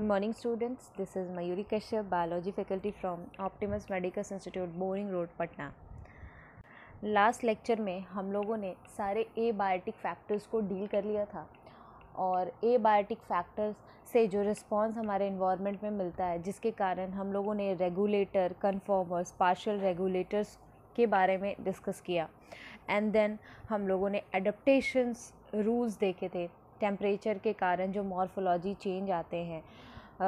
Good morning students, this is Mayuri Kashyap, biology faculty from Optimus Medicus Institute, Boring Road, Patna. Last lecture में हम लोगों ने सारे abiotic factors को deal कर लिया था और एबायोटिक फैक्टर्स से जो रिस्पॉन्स हमारे इन्वायरमेंट में मिलता है जिसके कारण हम लोगों ने रेगुलेटर, कन्फॉर्मर्स, पार्शियल रेगुलेटर्स के बारे में डिस्कस किया। एंड देन हम लोगों ने एडेप्टेशंस रूल्स देखे थे। टेम्परेचर के कारण जो मॉर्फोलॉजी चेंज आते हैं,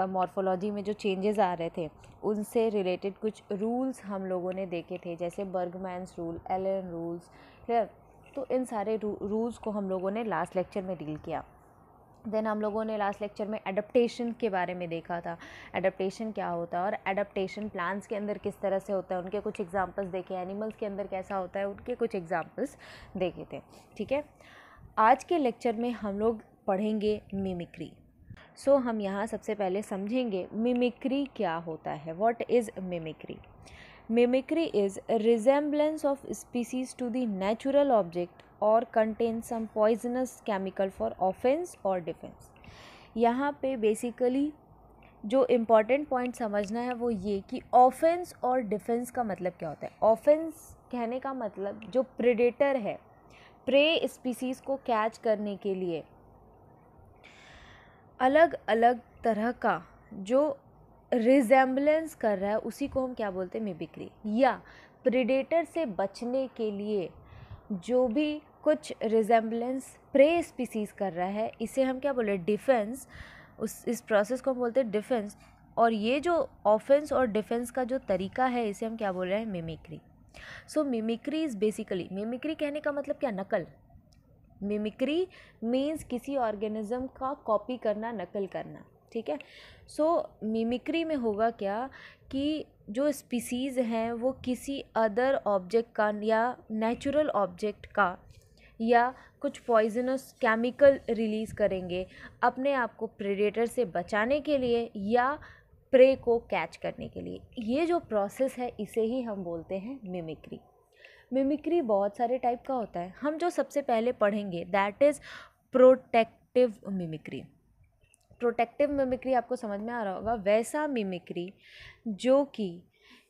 मॉर्फोलॉजी में जो चेंजेस आ रहे थे उनसे रिलेटेड कुछ रूल्स हम लोगों ने देखे थे, जैसे बर्गमैन्स रूल, एलन रूल्स। क्लियर? तो इन सारे रूल्स को हम लोगों ने लास्ट लेक्चर में डील किया। देन हम लोगों ने लास्ट लेक्चर में एडेप्टेशन के बारे में देखा था, एडेप्टेशन क्या होता है और एडेप्टेशन प्लांट्स के अंदर किस तरह से होता है, उनके कुछ एग्जांपल्स देखे। एनिमल्स के अंदर कैसा होता है, उनके कुछ एग्जांपल्स देखे थे। ठीक है, आज के लेक्चर में हम लोग पढ़ेंगे मिमिक्री। सो हम यहाँ सबसे पहले समझेंगे मिमिक्री क्या होता है। What is mimicry? Mimicry is resemblance of species to the natural object और contain some poisonous chemical for offence और डिफेंस। यहाँ पे बेसिकली जो इम्पॉर्टेंट पॉइंट समझना है वो ये कि ऑफेंस और डिफेंस का मतलब क्या होता है। ऑफेंस कहने का मतलब जो प्रेडेटर है, प्रे स्पीसीज़ को कैच करने के लिए अलग अलग तरह का जो रिजेम्बलेंस कर रहा है उसी को हम क्या बोलते हैं, मिमिक्री। या प्रेडेटर से बचने के लिए जो भी कुछ रिजेम्बलेंस प्रे स्पीसीज़ कर रहा है इसे हम क्या बोल रहे हैं, डिफेंस। इस प्रोसेस को हम बोलते हैं डिफेंस। और ये जो ऑफेंस और डिफेंस का जो तरीका है इसे हम क्या बोल रहे हैं, mimicry. So mimicry is basically, mimicry कहने का मतलब क्या, नकल। मिमिक्री मीन्स किसी ऑर्गेनिज्म का कॉपी करना, नकल करना। ठीक है, सो मिमिक्री में होगा क्या कि जो स्पीसीज़ हैं वो किसी अदर ऑब्जेक्ट का या नेचुरल ऑब्जेक्ट का या कुछ पॉइजनस केमिकल रिलीज़ करेंगे अपने आप को प्रेडेटर से बचाने के लिए या प्रे को कैच करने के लिए। ये जो प्रोसेस है इसे ही हम बोलते हैं मिमिक्री। मिमिक्री बहुत सारे टाइप का होता है। हम जो सबसे पहले पढ़ेंगे that is protective mimicry. Protective mimicry आपको समझ में आ रहा होगा, वैसा मिमिक्री जो कि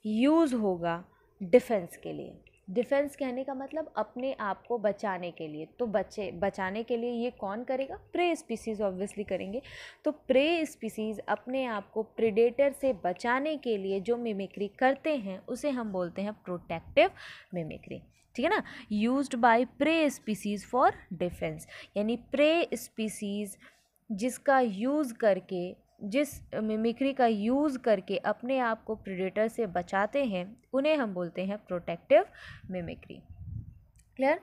यूज़ होगा डिफेंस के लिए। डिफेंस कहने का मतलब अपने आप को बचाने के लिए। तो बचाने के लिए ये कौन करेगा, प्रे स्पीसीज़ ऑब्वियसली करेंगे। तो प्रे स्पीसीज़ अपने आप को प्रेडेटर से बचाने के लिए जो मिमिक्री करते हैं उसे हम बोलते हैं प्रोटेक्टिव मिमिक्री। ठीक है ना, used by prey species for defence. यानी प्रे स्पीसीज़ जिसका यूज़ करके, जिस मिमिक्री का यूज़ करके अपने आप को प्रेडेटर से बचाते हैं उन्हें हम बोलते हैं protective mimicry. Clear?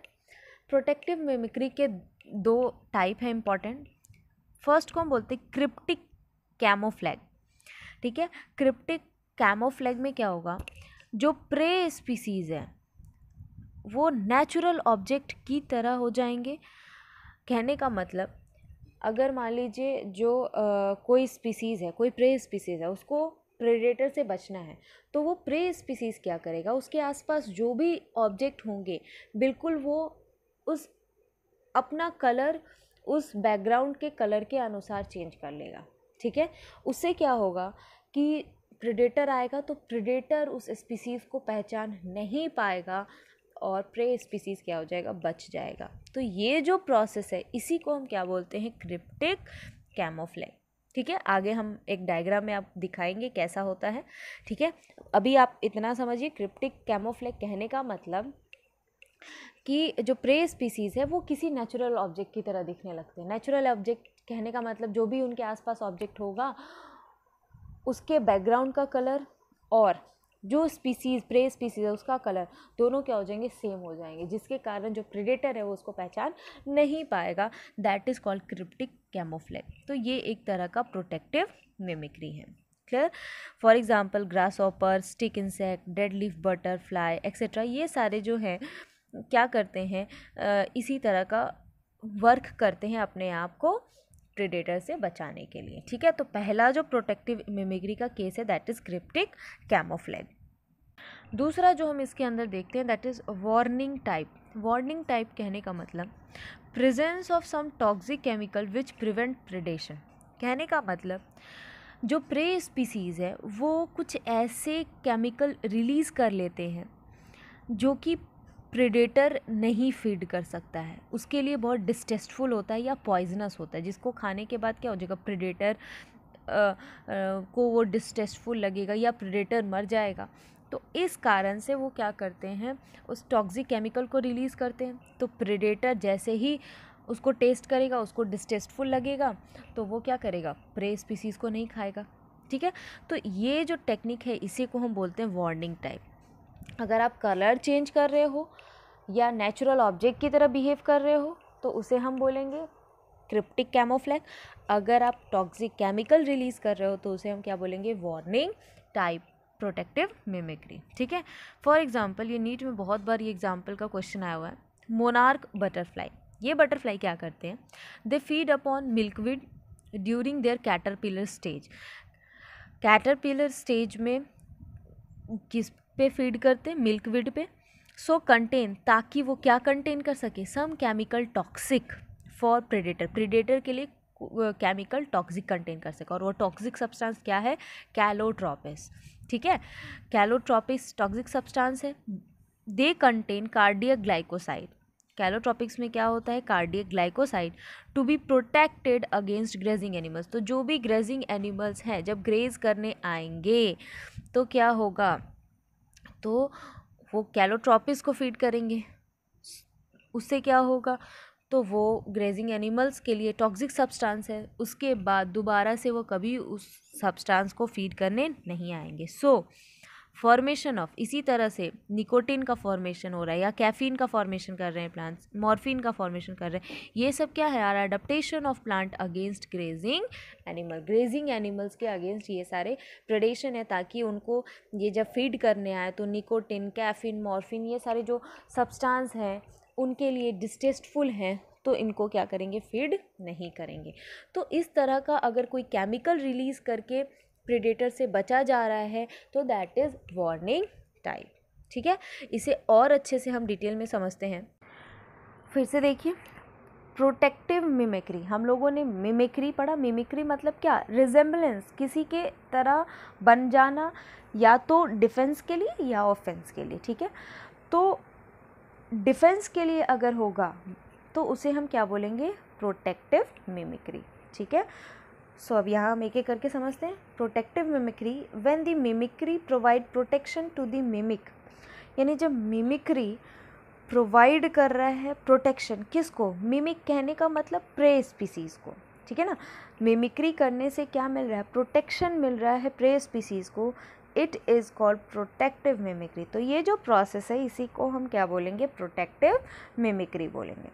Protective mimicry के दो टाइप हैं इंपॉर्टेंट। फर्स्ट को हम बोलते हैं क्रिप्टिक कैमोफ्लैग। ठीक है, क्रिप्टिक कैमोफ्लैग में क्या होगा, जो प्रे स्पीसीज़ है वो नेचुरल ऑब्जेक्ट की तरह हो जाएंगे। कहने का मतलब अगर मान लीजिए जो कोई स्पीसीज़ है, कोई प्रे स्पीसीज़ है, उसको प्रेडेटर से बचना है तो वो प्रे स्पीसीज़ क्या करेगा, उसके आसपास जो भी ऑब्जेक्ट होंगे बिल्कुल वो उस अपना कलर उस बैकग्राउंड के कलर के अनुसार चेंज कर लेगा। ठीक है, उससे क्या होगा कि प्रेडेटर आएगा तो प्रेडेटर उस स्पीसीज़ को पहचान नहीं पाएगा और प्रे स्पीसीज़ क्या हो जाएगा, बच जाएगा। तो ये जो प्रोसेस है इसी को हम क्या बोलते हैं, क्रिप्टिक कैमोफ्लैग। ठीक है, आगे हम एक डायग्राम में आप दिखाएंगे कैसा होता है। ठीक है, अभी आप इतना समझिए, क्रिप्टिक कैमोफ्लैग कहने का मतलब कि जो प्रे स्पीसीज़ है वो किसी नेचुरल ऑब्जेक्ट की तरह दिखने लगते हैं। नेचुरल ऑब्जेक्ट कहने का मतलब जो भी उनके आसपास ऑब्जेक्ट होगा उसके बैकग्राउंड का कलर और जो स्पीसीज़, प्रे स्पीसीज़ है उसका कलर दोनों क्या हो जाएंगे, सेम हो जाएंगे, जिसके कारण जो प्रेडेटर है वो उसको पहचान नहीं पाएगा। That is called cryptic camouflage. तो ये एक तरह का प्रोटेक्टिव मिमिक्री है। Clear? For example grasshopper, stick insect, dead leaf butterfly etcetera, ये सारे जो हैं क्या करते हैं, इसी तरह का वर्क करते हैं अपने आप को प्रेडेटर से बचाने के लिए। ठीक है, तो पहला जो प्रोटेक्टिव मिमिक्री का केस है दैट इज़ क्रिप्टिक कैमोफ्लैग। दूसरा जो हम इसके अंदर देखते हैं that is warning type. Warning type कहने का मतलब presence of some toxic chemical which prevent predation. कहने का मतलब जो प्रे स्पीसीज़ है वो कुछ ऐसे केमिकल रिलीज़ कर लेते हैं जो कि प्रेडेटर नहीं फीड कर सकता है, उसके लिए बहुत डिस्टेस्टफुल होता है या पॉइजनस होता है, जिसको खाने के बाद क्या हो जाएगा, प्रेडेटर को वो डिस्टेस्टफुल लगेगा या प्रेडेटर मर जाएगा। तो इस कारण से वो क्या करते हैं, उस टॉक्सिक केमिकल को रिलीज़ करते हैं। तो प्रेडेटर जैसे ही उसको टेस्ट करेगा, उसको डिस्टेस्टफुल लगेगा, तो वो क्या करेगा, प्रे स्पीसीज़ को नहीं खाएगा। ठीक है, तो ये जो टेक्निक है इसी को हम बोलते हैं वार्निंग टाइप। अगर आप कलर चेंज कर रहे हो या नेचुरल ऑब्जेक्ट की तरह बिहेव कर रहे हो तो उसे हम बोलेंगे क्रिप्टिक कैमोफ्लेग। अगर आप टॉक्सिक केमिकल रिलीज़ कर रहे हो तो उसे हम क्या बोलेंगे, वार्निंग टाइप प्रोटेक्टिव मिमिक्री। ठीक है, फॉर एग्जांपल ये नीट में बहुत बार ये एग्जांपल का क्वेश्चन आया हुआ है, मोनार्क बटरफ्लाई। ये बटरफ्लाई क्या करते हैं, they feed upon milkweed during their caterpillar stage. Caterpillar stage में किस पे फीड करते हैं, मिल्कवीड पे। सो कंटेन, ताकि वो क्या कंटेन कर सके, some chemical toxic for predator. Predator के लिए केमिकल टॉक्सिक कंटेन कर सके, और वो टॉक्सिक सब्सटेंस क्या है, कैलोट्रोपिस। ठीक है, कैलोट्रोपिस टॉक्सिक सब्सटेंस है। They contain cardiac glycoside. Calotropis में क्या होता है, cardiac glycoside to be protected against grazing animals. तो जो भी ग्रेजिंग एनिमल्स हैं जब ग्रेज करने आएंगे तो क्या होगा, तो वो कैलोट्रोपिस को फीड करेंगे, उससे क्या होगा, तो वो ग्रेजिंग एनिमल्स के लिए टॉक्सिक सब्सटेंस है, उसके बाद दोबारा से वो कभी उस सब्सटेंस को फीड करने नहीं आएंगे। सो फॉर्मेशन ऑफ, इसी तरह से निकोटिन का फॉर्मेशन हो रहा है या कैफीन का फॉर्मेशन कर रहे हैं प्लांट्स, मॉर्फिन का फॉर्मेशन कर रहे हैं, ये सब क्या है, are adaptation of plant against grazing animal. Grazing animals के अगेंस्ट ये सारे प्रेडेशन है, ताकि उनको ये जब फीड करने आए तो निकोटिन, कैफीन, मॉर्फिन, ये सारे जो सब्सटेंस हैं उनके लिए डिस्टेस्टफुल हैं, तो इनको क्या करेंगे, फीड नहीं करेंगे। तो इस तरह का अगर कोई केमिकल रिलीज़ करके प्रेडेटर से बचा जा रहा है तो दैट इज़ वार्निंग टाइप। ठीक है, इसे और अच्छे से हम डिटेल में समझते हैं। फिर से देखिए, प्रोटेक्टिव मिमिक्री, हम लोगों ने मिमिक्री पढ़ा। मिमिक्री मतलब क्या, रिजेम्बलेंस, किसी के तरह बन जाना, या तो डिफेंस के लिए या ऑफेंस के लिए। ठीक है, तो डिफेंस के लिए अगर होगा तो उसे हम क्या बोलेंगे, प्रोटेक्टिव मिमिक्री। ठीक है, सो अब यहाँ हम एक एक करके समझते हैं। Protective mimicry, when the mimicry provide protection to the mimic, यानी जब मिमिक्री प्रोवाइड कर रहा है प्रोटेक्शन, किसको, मिमिक कहने का मतलब प्रे स्पीसीज़ को। ठीक है ना, मिमिक्री करने से क्या मिल रहा है, प्रोटेक्शन मिल रहा है प्रे स्पीसीज़ को, it is called protective mimicry. तो ये जो प्रोसेस है इसी को हम क्या बोलेंगे, प्रोटेक्टिव मिमिक्री बोलेंगे।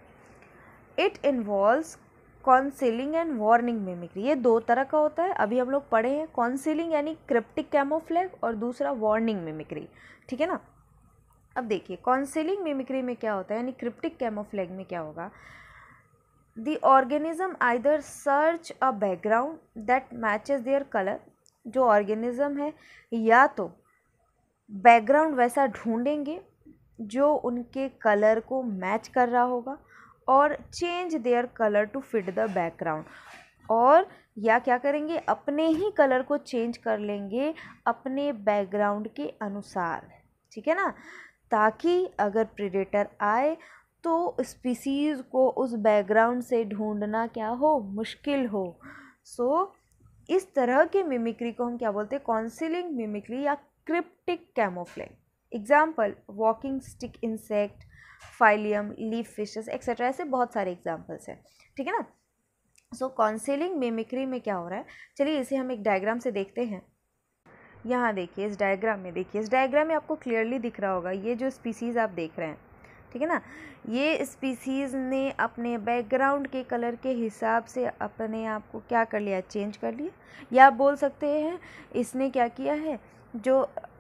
It involves concealing and warning mimicry. ये दो तरह का होता है, अभी हम लोग पढ़े हैं। कॉन्सीलिंग यानी क्रिप्टिक कैमोफ्लेग, और दूसरा वार्निंग मिमिक्री। ठीक है ना, अब देखिए कॉन्सीलिंग मिमिक्री में क्या होता है, यानी क्रिप्टिक कैमोफ्लेग में क्या होगा, the organism either search a background that matches their colour. जो ऑर्गेनिज्म है या तो बैकग्राउंड वैसा ढूंढेंगे जो उनके कलर को मैच कर रहा होगा, और change their colour to fit the background, और या क्या करेंगे, अपने ही कलर को चेंज कर लेंगे अपने बैकग्राउंड के अनुसार। ठीक है ना, ताकि अगर प्रेडेटर आए तो स्पीसीज़ को उस बैकग्राउंड से ढूंढना क्या हो, मुश्किल हो। सो इस तरह के मिमिक्री को हम क्या बोलते हैं, कॉन्सीलिंग मिमिक्री या cryptic camouflage. Example, walking stick insect, phyllium, leaf fishes etcetera, ऐसे बहुत सारे एग्जाम्पल्स हैं। ठीक है ना, सो कॉन्सीलिंग मिमिक्री में क्या हो रहा है, चलिए इसे हम एक डायग्राम से देखते हैं। यहाँ देखिए, इस डायग्राम में देखिए, इस डायग्राम में आपको क्लियरली दिख रहा होगा ये जो स्पीसीज़ आप देख रहे हैं। ठीक है ना, ये स्पीसीज़ ने अपने बैकग्राउंड के कलर के हिसाब से अपने आप को क्या कर लिया, चेंज कर लिया, या आप बोल सकते हैं इसने क्या किया है,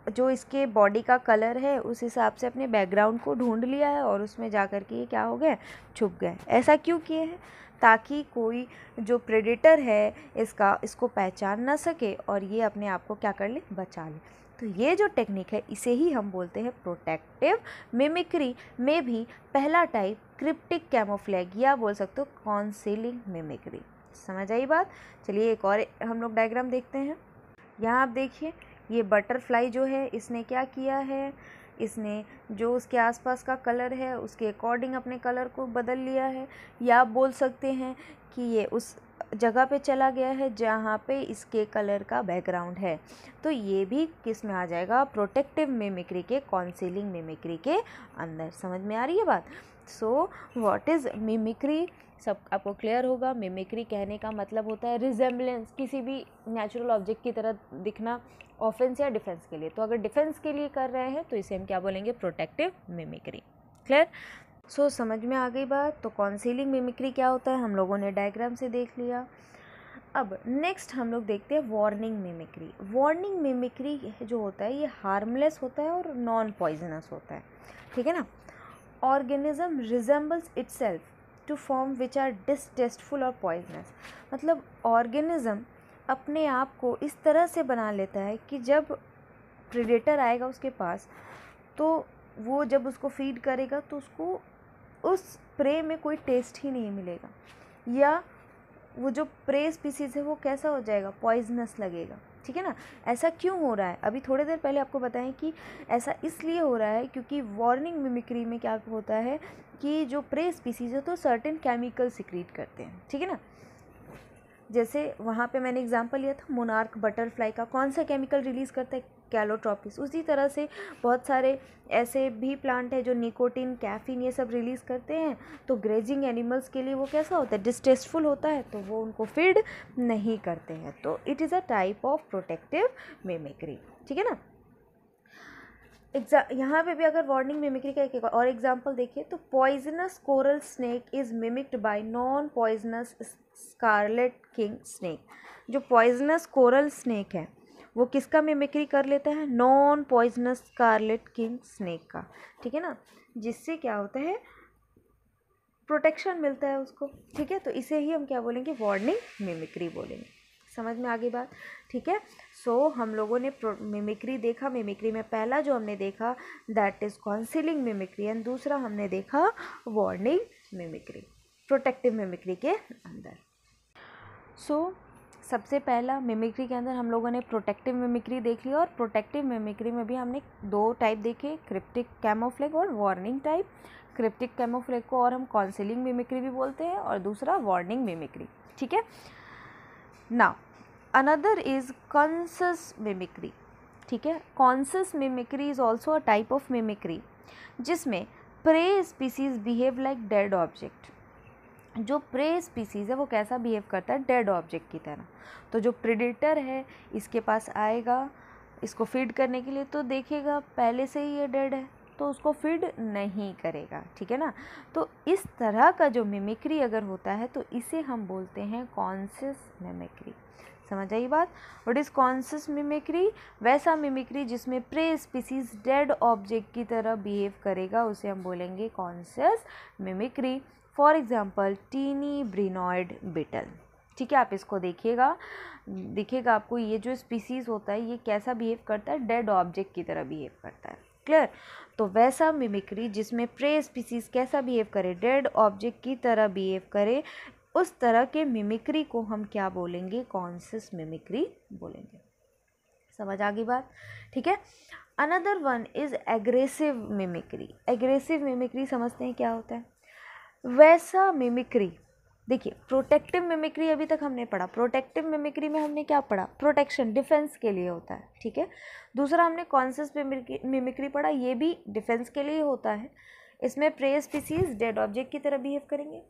जो इसके बॉडी का कलर है उस हिसाब से अपने बैकग्राउंड को ढूंढ लिया है, और उसमें जा कर के ये क्या हो गए, छुप गए। ऐसा क्यों किए हैं, ताकि कोई जो प्रेडेटर है इसको पहचान ना सके और ये अपने आप को क्या कर ले, बचा ले। तो ये जो टेक्निक है इसे ही हम बोलते हैं प्रोटेक्टिव मिमिक्री। में भी पहला टाइप क्रिप्टिक कैमोफ्लेग, या बोल सकते हो कॉन्सीलिंग मिमिक्री। समझ आई बात। चलिए एक और हम लोग डायग्राम देखते हैं। यहाँ आप देखिए, ये बटरफ्लाई जो है इसने क्या किया है, इसने जो उसके आसपास का कलर है उसके अकॉर्डिंग अपने कलर को बदल लिया है, या आप बोल सकते हैं कि ये उस जगह पे चला गया है जहाँ पे इसके कलर का बैकग्राउंड है। तो ये भी किस में आ जाएगा, प्रोटेक्टिव मिमिक्री के, कॉन्सीलिंग मिमिक्री के अंदर। समझ में आ रही है बात। सो व्हाट इज़ मिमिक्री, सब आपको क्लियर होगा। मिमिक्री कहने का मतलब होता है रिजेम्बलेंस, किसी भी नेचुरल ऑब्जेक्ट की तरह दिखना, ऑफेंस या डिफेंस के लिए। तो अगर डिफेंस के लिए कर रहे हैं तो इसे हम क्या बोलेंगे, प्रोटेक्टिव मिमिक्री। क्लियर। सो समझ में आ गई बात। तो कॉन्सीलिंग मिमिक्री क्या होता है हम लोगों ने डायग्राम से देख लिया। अब नेक्स्ट हम लोग देखते हैं वार्निंग मिमिक्री। वार्निंग मिमिक्री जो होता है ये हार्मलेस होता है और नॉन पॉइजनस होता है, ठीक है ना। Organism resembles itself to form which are distasteful और पॉइजनस। मतलब ऑर्गेनिज्म अपने आप को इस तरह से बना लेता है कि जब प्रेडेटर आएगा उसके पास तो वो जब उसको फीड करेगा तो उसको उस प्रे में कोई टेस्ट ही नहीं मिलेगा, या वो जो प्रे स्पीसीज़ है वो कैसा हो जाएगा, पॉइजनस लगेगा, ठीक है ना। ऐसा क्यों हो रहा है, अभी थोड़ी देर पहले आपको बताएं कि ऐसा इसलिए हो रहा है क्योंकि वार्निंग मिमिक्री में क्या होता है कि जो प्रे स्पीसीज़ है तो सर्टेन केमिकल सिक्रीट करते हैं, ठीक है ना। जैसे वहाँ पे मैंने एग्जांपल लिया था मोनार्क बटरफ्लाई का, कौन सा केमिकल रिलीज़ करता है, कैलोट्रोपिस। उसी तरह से बहुत सारे ऐसे भी प्लांट है जो निकोटिन, कैफीन ये सब रिलीज़ करते हैं। तो ग्रेजिंग एनिमल्स के लिए वो कैसा होता है, डिस्टेस्टफुल होता है, तो वो उनको फीड नहीं करते हैं। तो it is a type of protective mimicry, ठीक है ना। यहाँ पे भी अगर वार्निंग मिमिक्री का एक और एग्जांपल देखिए तो poisonous coral snake is mimicked by non poisonous scarlet king snake. जो पॉइजनस कोरल स्नेक है वो किसका मिमिक्री कर लेता है, non poisonous scarlet king snake का, ठीक है ना। जिससे क्या होता है, प्रोटेक्शन मिलता है उसको, ठीक है। तो इसे ही हम क्या बोलेंगे, वार्निंग मिमिक्री बोलेंगे। समझ में आ गई बात, ठीक है। सो हम लोगों ने मिमिक्री देखा। मिमिक्री में पहला जो हमने देखा दैट इज़ कॉन्सीलिंग मिमिक्री एंड दूसरा हमने देखा वार्निंग मिमिक्री, प्रोटेक्टिव मिमिक्री के अंदर। सो सबसे पहला मिमिक्री के अंदर हम लोगों ने प्रोटेक्टिव मिमिक्री देख लिया, और प्रोटेक्टिव मिमिक्री में भी हमने दो टाइप देखे, क्रिप्टिक कैमोफ्लेज और वार्निंग टाइप। क्रिप्टिक कैमोफ्लेज को और हम कॉन्सीलिंग मिमिक्री भी बोलते हैं, और दूसरा वार्निंग मिमिक्री, ठीक है। Now another is conscious mimicry, ठीक है। Conscious mimicry is also a type of mimicry जिसमें prey species behave like dead object. जो प्रे स्पीसीज़ है वो कैसा बिहेव करता है, डेड ऑब्जेक्ट की तरह। तो जो प्रेडेटर है इसके पास आएगा इसको फीड करने के लिए, तो देखेगा पहले से ही ये डेड है तो उसको फीड नहीं करेगा, ठीक है ना। तो इस तरह का जो मिमिक्री अगर होता है तो इसे हम बोलते हैं कॉन्शियस मिमिक्री। समझ आई बात। व्हाट इज़ कॉन्शियस मिमिक्री, वैसा मिमिक्री जिसमें प्रे स्पीसीज डेड ऑब्जेक्ट की तरह बिहेव करेगा उसे हम बोलेंगे conscious mimicry. For example tiny brinoid beetle, ठीक है। आप इसको देखिएगा, दिखेगा आपको ये जो स्पीसीज़ होता है ये कैसा बिहेव करता है, डेड ऑब्जेक्ट की तरह बिहेव करता है। क्लियर। तो वैसा मिमिक्री जिसमें प्रे स्पीसीज़ कैसा बिहेव करे, डेड ऑब्जेक्ट की तरह बिहेव करे, उस तरह के मिमिक्री को हम क्या बोलेंगे, कॉन्शियस मिमिक्री बोलेंगे। समझ आ गई बात, ठीक है। Another one is aggressive mimicry. Aggressive mimicry समझते हैं क्या होता है, वैसा मिमिक्री। देखिए प्रोटेक्टिव मिमिक्री अभी तक हमने पढ़ा, प्रोटेक्टिव मिमिक्री में हमने क्या पढ़ा, प्रोटेक्शन, डिफेंस के लिए होता है, ठीक है। दूसरा हमने कॉन्शियस मिमिक्री पढ़ा, ये भी डिफेंस के लिए होता है, इसमें प्रे स्पीसीज डेड ऑब्जेक्ट की तरह बिहेव करेंगे।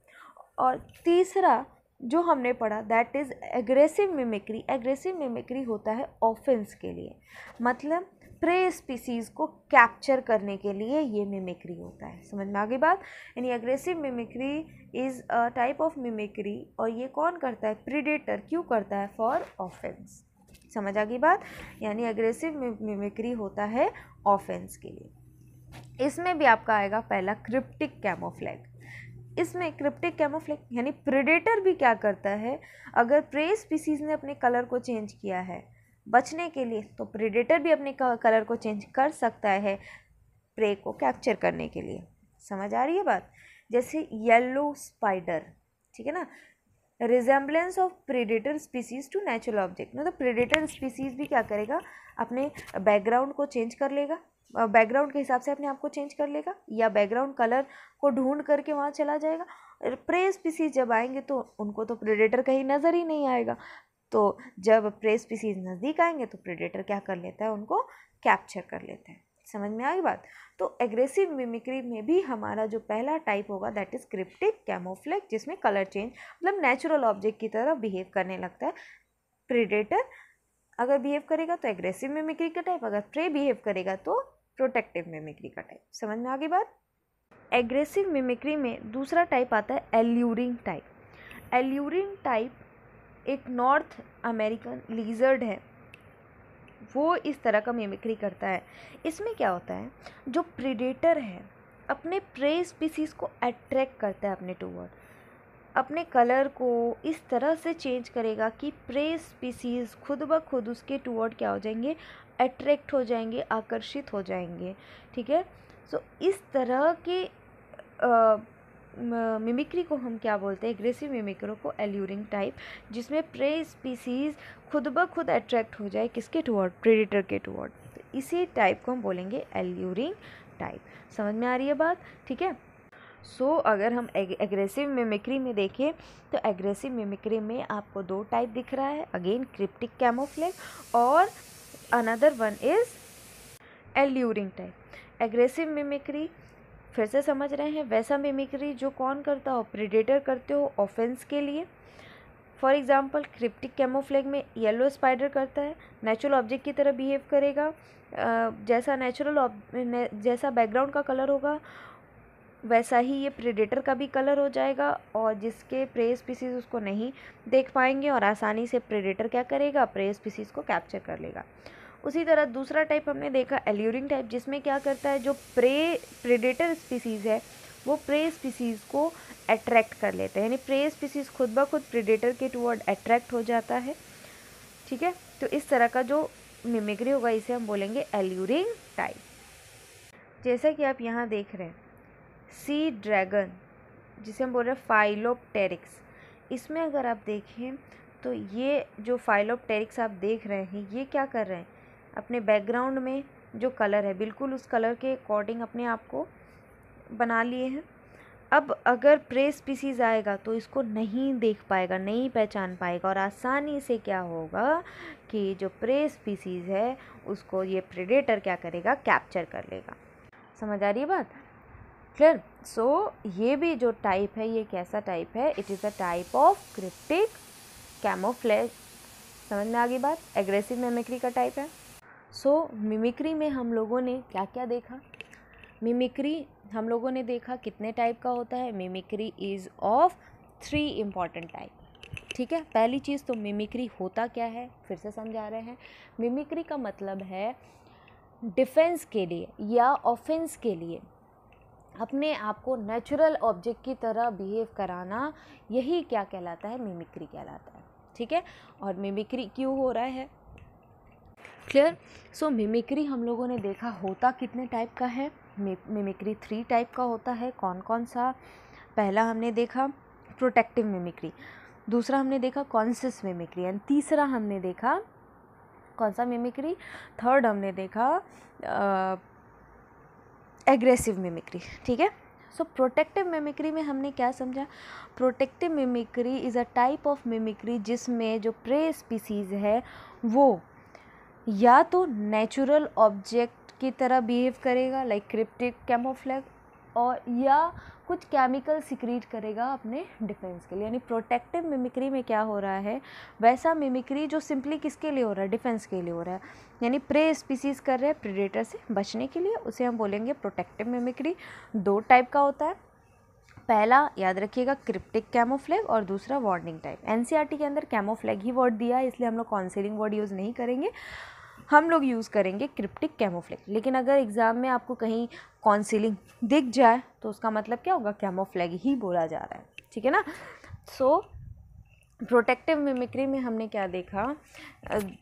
और तीसरा जो हमने पढ़ा that is aggressive mimicry. Aggressive mimicry होता है ऑफेंस के लिए, मतलब प्रे स्पीसीज़ को कैप्चर करने के लिए ये मिमिक्री होता है। समझ में आ गई बात। यानी aggressive mimicry is a type of mimicry, और ये कौन करता है, प्रीडेटर। क्यों करता है, फॉर ऑफेंस। समझ आ गई बात। यानी एग्रेसिव मिमिक्री होता है ऑफेंस के लिए। इसमें भी आपका आएगा पहला क्रिप्टिक कैमोफ्लेज। इसमें क्रिप्टिक कैमोफ्लेज यानी प्रेडेटर भी क्या करता है, अगर प्रे स्पीसीज ने अपने कलर को चेंज किया है बचने के लिए, तो प्रेडेटर भी अपने कलर को चेंज कर सकता है प्रे को कैप्चर करने के लिए। समझ आ रही है बात। जैसे येलो स्पाइडर, ठीक है ना, resemblance of predator species to natural object, मतलब प्रेडेटर स्पीसीज भी क्या करेगा, अपने बैकग्राउंड को चेंज कर लेगा, बैकग्राउंड के हिसाब से अपने आप को चेंज कर लेगा, या बैकग्राउंड कलर को ढूंढ करके वहाँ चला जाएगा। प्रे स्पीसीज जब आएंगे तो उनको तो प्रेडेटर कहीं नज़र ही नहीं आएगा, तो जब प्रे स्पीसीज नज़दीक आएंगे तो प्रेडेटर क्या कर लेता है, उनको कैप्चर कर लेते हैं। समझ में आई बात। तो एग्रेसिव मिमिक्री में भी हमारा जो पहला टाइप होगा दैट इज क्रिप्टिक कैमोफ्लेज, जिसमें कलर चेंज मतलब नेचुरल ऑब्जेक्ट की तरह बिहेव करने लगता है। प्रेडेटर अगर बिहेव करेगा तो एग्रेसिव मिमिक्री का टाइप, अगर प्रे बिहेव करेगा तो प्रोटेक्टिव मिमिक्री का टाइप। समझ में आ गई बात। एग्रेसिव मिमिक्री में दूसरा टाइप आता है एल्यूरिंग टाइप। एल्यूरिंग टाइप एक नॉर्थ अमेरिकन लीजर्ड है, वो इस तरह का मिमिक्री करता है। इसमें क्या होता है, जो प्रेडेटर है अपने प्रे स्पीसीज को अट्रैक्ट करता है अपने टूवर्ड, अपने कलर को इस तरह से चेंज करेगा कि प्रे स्पीसीज खुद ब खुद उसके टूवर्ड क्या हो जाएंगे, अट्रैक्ट हो जाएंगे, आकर्षित हो जाएंगे। ठीक है, सो इस तरह के मिमिक्री को हम क्या बोलते हैं, एग्रेसिव मिमिक्री को एल्यूरिंग टाइप, जिसमें प्रे स्पीसीज खुद ब खुद अट्रैक्ट हो जाए किसके टूवर्ड, प्रेडेटर के टूवर्ड। तो इसी टाइप को हम बोलेंगे एल्यूरिंग टाइप। समझ में आ रही है बात। ठीक है, सो अगर हम एग्रेसिव मिमिक्री में देखें तो एग्रेसिव मिमिक्री में आपको दो टाइप दिख रहा है, अगेन क्रिप्टिक कैमोफ्लेज और another one is alluring type. Aggressive mimicry फिर से समझ रहे हैं, वैसा मिमिक्री जो कौन करता हो, प्रेडेटर करते हो ऑफेंस के लिए। फॉर एग्जांपल क्रिप्टिक कैमोफ्लेज में येलो स्पाइडर करता है, नेचुरल ऑब्जेक्ट की तरह बिहेव करेगा, जैसा बैकग्राउंड का कलर होगा वैसा ही ये प्रेडेटर का भी कलर हो जाएगा, और जिसके प्रे स्पीसीज उसको नहीं देख पाएंगे और आसानी से प्रेडेटर क्या करेगा, प्रे स्पीसीज को कैप्चर कर लेगा। उसी तरह दूसरा टाइप हमने देखा एल्यूरिंग टाइप, जिसमें क्या करता है, जो प्रेडेटर स्पीसीज है वो प्रे स्पीसीज को अट्रैक्ट कर लेते हैं, यानी प्रे स्पीसीज खुद ब खुद प्रेडेटर के टुवर्ड अट्रैक्ट हो जाता है। ठीक है, तो इस तरह का जो मिमिक्री होगा इसे हम बोलेंगे एल्यूरिंग टाइप। जैसा कि आप यहाँ देख रहे हैं सी ड्रैगन, जिसे हम बोल रहे हैं फाइलोप्टेरिक्स, इसमें अगर आप देखें तो ये जो फाइलोप्टेरिक्स आप देख रहे हैं ये क्या कर रहे हैं, अपने बैकग्राउंड में जो कलर है बिल्कुल उस कलर के अकॉर्डिंग अपने आप को बना लिए हैं। अब अगर प्रे स्पीसीज आएगा तो इसको नहीं देख पाएगा, नहीं पहचान पाएगा, और आसानी से क्या होगा कि जो प्रे स्पीसीज है उसको ये प्रेडेटर क्या करेगा, कैप्चर कर लेगा। समझ आ रही है बात, क्लियर। सो ये भी जो टाइप है ये कैसा टाइप है, it is a type of cryptic camouflage. समझ में आ गई बात, एग्रेसिव मिमिक्री का टाइप है। सो मिमिक्री में हम लोगों ने क्या क्या देखा, मिमिक्री हम लोगों ने देखा कितने टाइप का होता है, mimicry is of 3 important type. ठीक है, पहली चीज़ तो मिमिक्री होता क्या है फिर से समझा रहे हैं। मिमिक्री का मतलब है डिफेंस के लिए या ऑफेंस के लिए अपने आप को नेचुरल ऑब्जेक्ट की तरह बिहेव कराना, यही क्या कहलाता है, मिमिक्री कहलाता है। ठीक है, और मिमिक्री क्यों हो रहा है, क्लियर। सो मिमिक्री हम लोगों ने देखा होता कितने टाइप का है, मिमिक्री 3 टाइप का होता है। कौन कौन सा, पहला हमने देखा प्रोटेक्टिव मिमिक्री, दूसरा हमने देखा कॉन्शियस मिमिक्री, एंड तीसरा हमने देखा कौन सा मिमिक्री, थर्ड हमने देखा एग्रेसिव मिमिक्री। ठीक है, सो प्रोटेक्टिव मिमिक्री में हमने क्या समझा, protective mimicry is a type of mimicry जिसमें जो प्रे स्पीसीज है वो या तो नेचुरल ऑब्जेक्ट की तरह बिहेव करेगा लाइक क्रिप्टिक कैमोफ्लेज, और या कुछ केमिकल सिक्रीट करेगा अपने डिफेंस के लिए। यानी प्रोटेक्टिव मिमिक्री में क्या हो रहा है, वैसा मिमिक्री जो सिंपली किसके लिए हो रहा है, डिफेंस के लिए हो रहा है, यानी प्रे स्पीसीज कर रहे हैं प्रेडेटर से बचने के लिए, उसे हम बोलेंगे प्रोटेक्टिव मिमिक्री। 2 टाइप का होता है, पहला याद रखिएगा क्रिप्टिक कैमोफ्लेज और दूसरा वार्निंग टाइप। एनसीईआरटी के अंदर कैमोफ्लेज ही वर्ड दिया है, इसलिए हम लोग कॉन्सीलिंग वर्ड यूज़ नहीं करेंगे, हम लोग यूज़ करेंगे क्रिप्टिक कैमोफ्लेज। लेकिन अगर एग्ज़ाम में आपको कहीं कॉन्सीलिंग दिख जाए तो उसका मतलब क्या होगा, कैमोफ्लेज ही बोला जा रहा है। ठीक है ना। सो प्रोटेक्टिव मिमिक्री में हमने क्या देखा,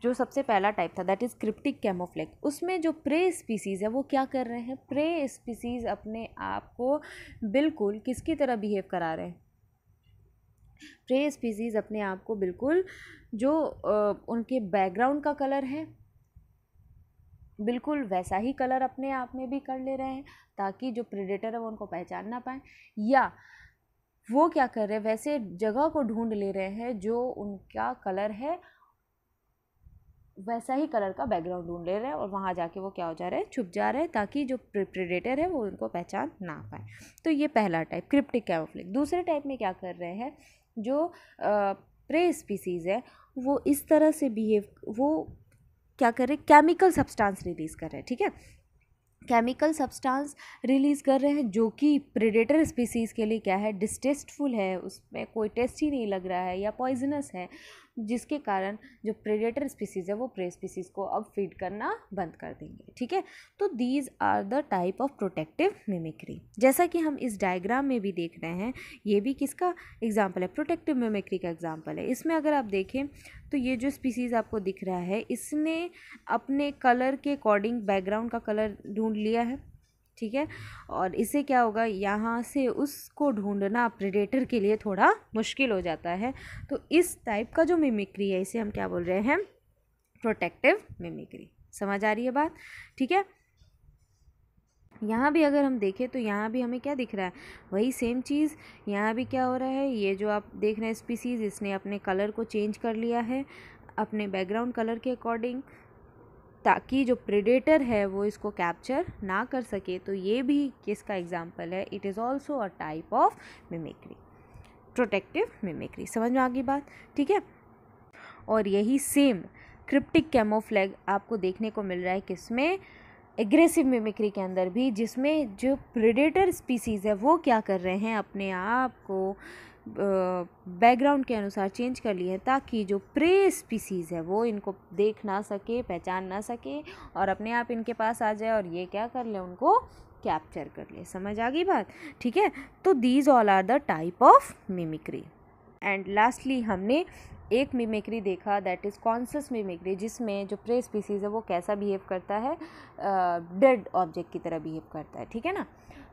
जो सबसे पहला टाइप था दैट इज़ क्रिप्टिक कैमोफ्लेज, उसमें जो प्रे स्पीसीज़ है वो क्या कर रहे हैं, प्रे स्पीसीज़ अपने आप को बिल्कुल किसकी तरह बिहेव करा रहे हैं, प्रे स्पीसीज़ अपने आप को बिल्कुल जो उनके बैकग्राउंड का कलर है बिल्कुल वैसा ही कलर अपने आप में भी कर ले रहे हैं ताकि जो प्रेडेटर है वो उनको पहचान ना पाए, या वो क्या कर रहे हैं वैसे जगह को ढूंढ ले रहे हैं जो उनका कलर है वैसा ही कलर का बैकग्राउंड ढूंढ ले रहे हैं और वहाँ जाके वो क्या हो जा रहे हैं, छुप जा रहे हैं ताकि जो प्रेडेटर है वो उनको पहचान ना पाए। तो ये पहला टाइप क्रिप्टिक कैमोफ्लेज। दूसरे टाइप में क्या कर रहे हैं, जो प्रे स्पीसीज़ है वो इस तरह से बिहेव, वो क्या कर रहे हैं, केमिकल सब्सटेंस रिलीज़ कर रहे हैं, ठीक है, केमिकल सब्सटेंस रिलीज़ कर रहे हैं जो कि प्रेडेटर स्पीसीज़ के लिए क्या है, डिस्टेस्टफुल है, उसमें कोई टेस्ट ही नहीं लग रहा है या पॉइजनस है, जिसके कारण जो प्रेडेटर स्पीसीज़ है वो प्रे स्पीसीज़ को अब फीड करना बंद कर देंगे, ठीक है। तो these are the type of protective mimicry. जैसा कि हम इस डायग्राम में भी देख रहे हैं, ये भी किसका एग्जाम्पल है, प्रोटेक्टिव मिमिक्री का एग्जाम्पल है। इसमें अगर आप देखें तो ये जो स्पीसीज़ आपको दिख रहा है इसने अपने कलर के अकॉर्डिंग बैकग्राउंड का कलर ढूंढ लिया है, ठीक है, और इससे क्या होगा, यहाँ से उसको ढूंढना प्रेडेटर के लिए थोड़ा मुश्किल हो जाता है। तो इस टाइप का जो मिमिक्री है इसे हम क्या बोल रहे हैं, प्रोटेक्टिव मिमिक्री। समझ आ रही है बात, ठीक है। यहाँ भी अगर हम देखें तो यहाँ भी हमें क्या दिख रहा है, वही सेम चीज़। यहाँ भी क्या हो रहा है, ये जो आप देख रहे हैं स्पीसीज़, इसने अपने कलर को चेंज कर लिया है अपने बैकग्राउंड कलर के अकॉर्डिंग ताकि जो प्रेडेटर है वो इसको कैप्चर ना कर सके। तो ये भी किसका एग्जाम्पल है, it is also a type of mimicry, protective mimicry. समझ में आ गई बात, ठीक है। और यही सेम क्रिप्टिक कैमोफ्लेज आपको देखने को मिल रहा है किसमें, एग्रेसिव मिमिक्री के अंदर भी, जिसमें जो प्रेडेटर स्पीसीज़ है वो क्या कर रहे हैं, अपने आप को बैकग्राउंड के अनुसार चेंज कर लिए हैं ताकि जो प्रे स्पीसीज़ है वो इनको देख ना सके, पहचान ना सके और अपने आप इनके पास आ जाए और ये क्या कर ले, उनको कैप्चर कर ले। समझ आ गई बात, ठीक है। तो these all are the type of mimicry. And lastly हमने एक मिमिक्री देखा, दैट इज़ कॉन्शस मिमिक्री, जिसमें जो प्रे स्पीसीज़ है वो कैसा बिहेव करता है, डेड ऑब्जेक्ट की तरह बिहेव करता है, ठीक है ना।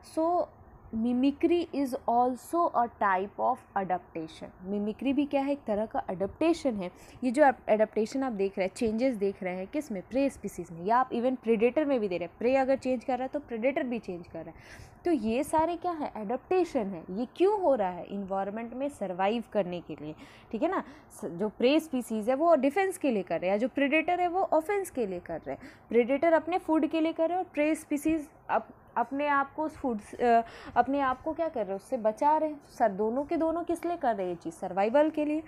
So mimicry is also a type of adaptation. Mimicry भी क्या है, एक तरह का अडप्टेशन है। ये जो अडप्टेशन आप देख रहे हैं, चेंजेस देख रहे हैं किस में, प्रे स्पीसीज़ में, या आप इवन प्रेडेटर में भी दे रहे हैं। प्रे अगर चेंज कर रहा है तो प्रेडेटर भी चेंज कर रहा है। तो ये सारे क्या है, एडप्टेशन है। ये क्यों हो रहा है, इन्वायरमेंट में सर्वाइव करने के लिए, ठीक है ना। जो प्रे स्पीसीज़ है वो डिफेंस के लिए कर रहे हैं, जो प्रेडेटर है वो ऑफेंस के लिए कर रहे हैं। प्रेडेटर अपने फूड के लिए कर रहे हैं और प्रे स्पीसीज़ अपने आप को उस फूड अपने आप को क्या कर रहे हैं, उससे बचा रहे हैं। सर दोनों के दोनों किस लिए कर रहे हैं ये चीज़, सर्वाइवल के लिए,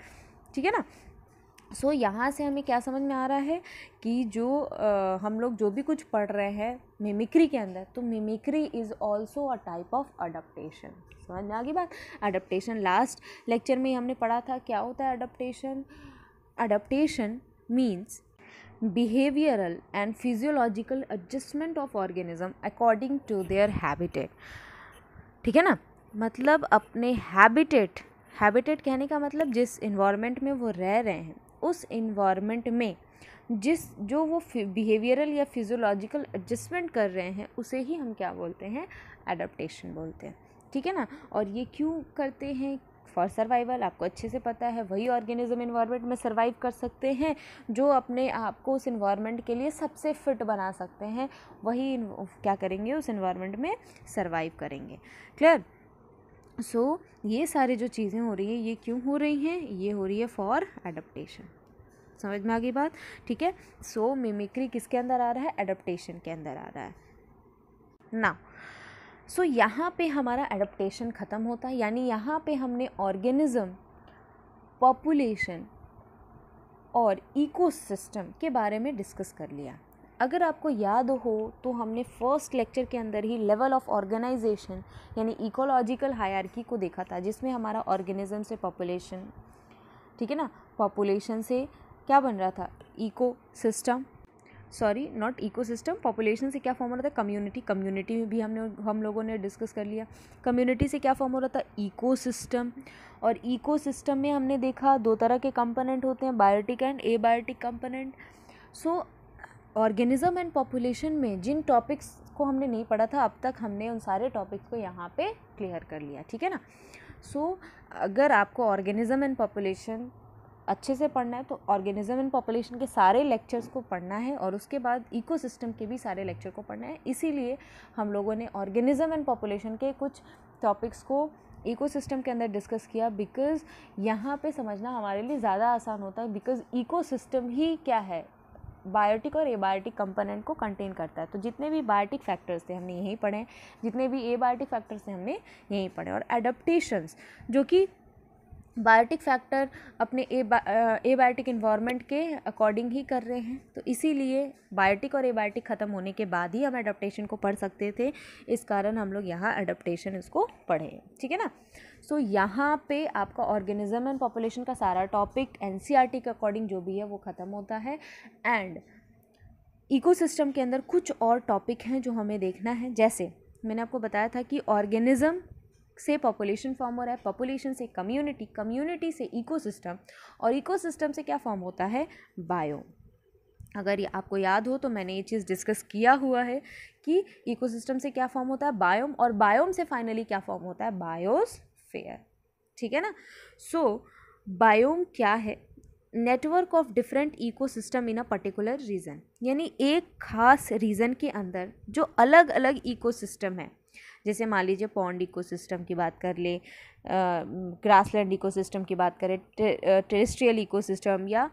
ठीक है ना। सो यहाँ से हमें क्या समझ में आ रहा है कि जो हम लोग जो भी कुछ पढ़ रहे हैं मिमिक्री के अंदर, तो mimicry is also a type of adaptation. समझ में आ गई बात। अडप्टेशन लास्ट लेक्चर में हमने पढ़ा था, क्या होता है adaptation. Adaptation means behavioral and physiological adjustment of organism according to their habitat, ठीक है ना। मतलब अपने हैबिटेट कहने का मतलब जिस इन्वायरमेंट में वो रह रहे हैं उस इन्वायरमेंट में जो वो बिहेवियरल या फिजियोलॉजिकल एडजस्टमेंट कर रहे हैं उसे ही हम क्या बोलते हैं, एडाप्टेशन बोलते हैं, ठीक है ना। और ये क्यों करते हैं, फॉर सर्वाइवल। आपको अच्छे से पता है वही ऑर्गेनिज्म इन्वायरमेंट में सर्वाइव कर सकते हैं जो अपने आप को उस इन्वायरमेंट के लिए सबसे फिट बना सकते हैं, वही क्या करेंगे, उस इन्वायरमेंट में सर्वाइव करेंगे। क्लियर। सो ये सारी जो चीज़ें हो रही हैं ये क्यों हो रही हैं, ये हो रही है फॉर एडाप्टेशन। समझ में आ गई बात, ठीक है। सो मिमिक्री किसके अंदर आ रहा है, एडाप्टेशन के अंदर आ रहा है ना। सो यहाँ पे हमारा एडाप्टेशन ख़त्म होता है, यानी यहाँ पे हमने ऑर्गेनिज्म, पॉपुलेशन और इकोसिस्टम के बारे में डिस्कस कर लिया। अगर आपको याद हो तो हमने फर्स्ट लेक्चर के अंदर ही लेवल ऑफ ऑर्गेनाइजेशन यानी इकोलॉजिकल हायरार्की को देखा था, जिसमें हमारा ऑर्गेनिज्म से पॉपुलेशन, ठीक है ना, पॉपुलेशन से क्या बन रहा था, ecosystem, sorry not ecosystem, population से क्या फॉर्म हो रहा था, कम्युनिटी। कम्युनिटी में भी हम लोगों ने डिस्कस कर लिया। कम्युनिटी से क्या फॉर्म हो रहा था, इकोसिस्टम। और इकोसिस्टम में हमने देखा दो तरह के कंपोनेंट होते हैं, biotic and abiotic component. So organism and population में जिन टॉपिक्स को हमने नहीं पढ़ा था, अब तक हमने उन सारे टॉपिक्स को यहाँ पे क्लियर कर लिया, ठीक है ना। सो अगर आपको ऑर्गेनिज्म एंड पॉपुलेशन अच्छे से पढ़ना है तो ऑर्गेनिज्म एंड पॉपुलेशन के सारे लेक्चर्स को पढ़ना है और उसके बाद इकोसिस्टम के भी सारे लेक्चर को पढ़ना है। इसीलिए हम लोगों ने ऑर्गेनिज्म एंड पॉपुलेशन के कुछ टॉपिक्स को इकोसिस्टम के अंदर डिस्कस किया, बिकॉज़ यहाँ पे समझना हमारे लिए ज़्यादा आसान होता है, बिकॉज़ इकोसिस्टम ही क्या है, बायोटिक और एबायोटिक कंपोनेंट को कंटेन करता है। तो जितने भी बायोटिक फैक्टर्स थे हमने यहीं पढ़े, जितने भी एबायोटिक फैक्टर्स थे हमने यहीं पढ़े। और एडाप्टेशंस जो कि बायोटिक फैक्टर अपने एबायोटिक इन्वायरमेंट के अकॉर्डिंग ही कर रहे हैं, तो इसीलिए बायोटिक और एबायोटिक ख़त्म होने के बाद ही हम एडाप्टेशन को पढ़ सकते थे, इस कारण हम लोग यहाँ एडाप्टेशन इसको पढ़े, ठीक है ना। सो यहाँ पे आपका ऑर्गेनिज्म एंड पॉपुलेशन का सारा टॉपिक एनसीईआरटी के अकॉर्डिंग जो भी है वो ख़त्म होता है। एंड इकोसिस्टम के अंदर कुछ और टॉपिक हैं जो हमें देखना है, जैसे मैंने आपको बताया था कि ऑर्गेनिज्म से पॉपुलेशन फॉर्म हो रहा है, पॉपुलेशन से कम्युनिटी, कम्युनिटी से इकोसिस्टम, और इकोसिस्टम से क्या फॉर्म होता है, बायोम। अगर ये आपको याद हो तो मैंने ये चीज़ डिस्कस किया हुआ है कि इकोसिस्टम से क्या फॉर्म होता है, बायोम, और बायोम से फाइनली क्या फॉर्म होता है, बायोस्फीयर, ठीक है ना। सो बायोम क्या है, network of different ecosystem in a particular region, यानी एक खास रीजन के अंदर जो अलग अलग इकोसिस्टम है। जैसे मान लीजिए पॉन्ड इकोसिस्टम की बात कर ले, ग्रासलैंड इकोसिस्टम की बात करें, टेरेस्ट्रियल इकोसिस्टम या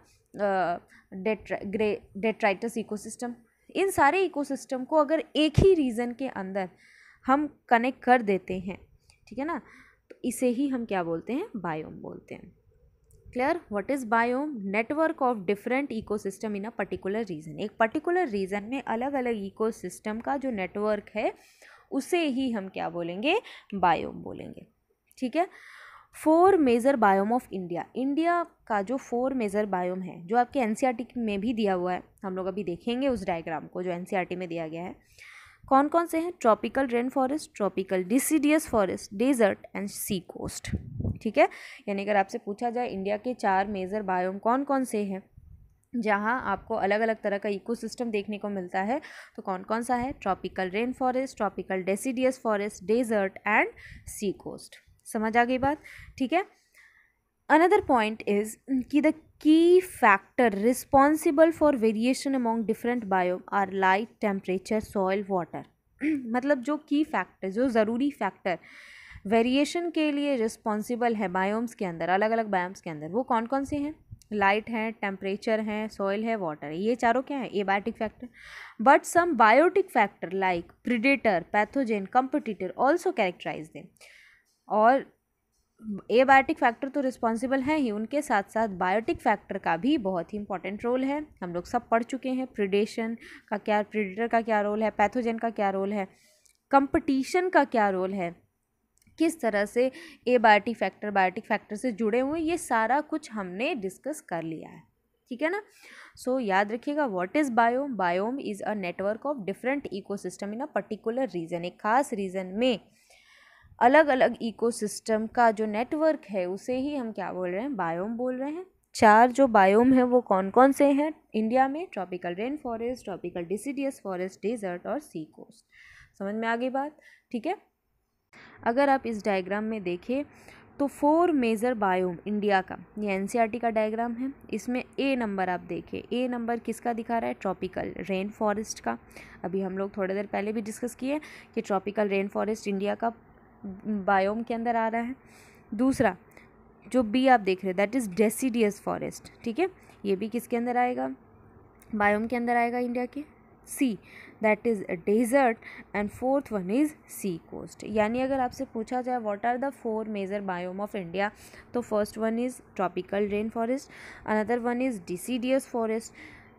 डेट्राइटस इकोसिस्टम, इन सारे इकोसिस्टम को अगर एक ही रीजन के अंदर हम कनेक्ट कर देते हैं, ठीक है ना, तो इसे ही हम क्या बोलते हैं, बायोम बोलते हैं। Clear, what is biome, network of different ecosystem in a particular region, एक पर्टिकुलर रीजन में अलग अलग इकोसिस्टम का जो नेटवर्क है उसे ही हम क्या बोलेंगे, बायोम बोलेंगे, ठीक है। 4 major biome of India, India का जो 4 मेजर बायोम है जो आपके एनसीईआरटी में भी दिया हुआ है, हम लोग अभी देखेंगे उस डायग्राम को जो एनसीईआरटी में दिया गया है। कौन कौन से हैं, tropical rain forest, tropical deciduous forest, desert and sea coast, ठीक है। यानी अगर आपसे पूछा जाए इंडिया के 4 मेजर बायोम कौन कौन से हैं जहाँ आपको अलग अलग तरह का इकोसिस्टम देखने को मिलता है, तो कौन कौन सा है, tropical rain forest, tropical deciduous forest, desert and sea coast. समझ आ गई बात, ठीक है। अनदर पॉइंट इज कि the key factor responsible for variation among different biome are light, temperature, soil, water. मतलब जो की फैक्टर, जो ज़रूरी फैक्टर वेरिएशन के लिए रिस्पॉन्सिबल है बायोम्स के अंदर, अलग अलग बायोम्स के अंदर, वो कौन कौन से हैं, लाइट है, टेम्परेचर है, सॉइल है, वाटर है, ये चारों क्या है, abiotic factor. But some biotic factor like predator, pathogen, competitor also characterise them. और एबायोटिक फैक्टर तो रिस्पॉन्सिबल हैं ही, उनके साथ साथ बायोटिक फैक्टर का भी बहुत ही इंपॉर्टेंट रोल है। हम लोग सब पढ़ चुके हैं, प्रीडेशन का क्या, प्रीडेटर का क्या रोल है, पैथोजेन का क्या रोल है, कंपटीशन का क्या रोल है, किस तरह से एबायोटिक फैक्टर बायोटिक फैक्टर से जुड़े हुए, ये सारा कुछ हमने डिस्कस कर लिया है, ठीक है ना। सो याद रखिएगा, what is biome, biome is a network of different ecosystem in a particular region, एक खास रीजन में अलग अलग इकोसिस्टम का जो नेटवर्क है उसे ही हम क्या बोल रहे हैं, बायोम बोल रहे हैं। 4 जो बायोम है वो कौन कौन से हैं इंडिया में, tropical rain forest, tropical deciduous forest, desert और सी कोस्ट। समझ में आ गई बात, ठीक है। अगर आप इस डायग्राम में देखें तो 4 मेजर बायोम इंडिया का, ये एनसीईआरटी का डायग्राम है, इसमें ए नंबर आप देखें, ए नंबर किसका दिखा रहा है, ट्रॉपिकल रेन फॉरेस्ट का। अभी हम लोग थोड़ी देर पहले भी डिस्कस किए कि ट्रॉपिकल रेन फॉरेस्ट इंडिया का बायोम के अंदर आ रहा है। दूसरा जो बी आप देख रहे हैं दैट इज़ डेसिडियस फॉरेस्ट, ठीक है, ये भी किसके अंदर आएगा, बायोम के अंदर आएगा इंडिया के। Sea that is desert and 4th one is sea coast. यानी अगर आपसे पूछा जाए what are the 4 major biome of India, तो first one is tropical rain forest, another one is deciduous forest,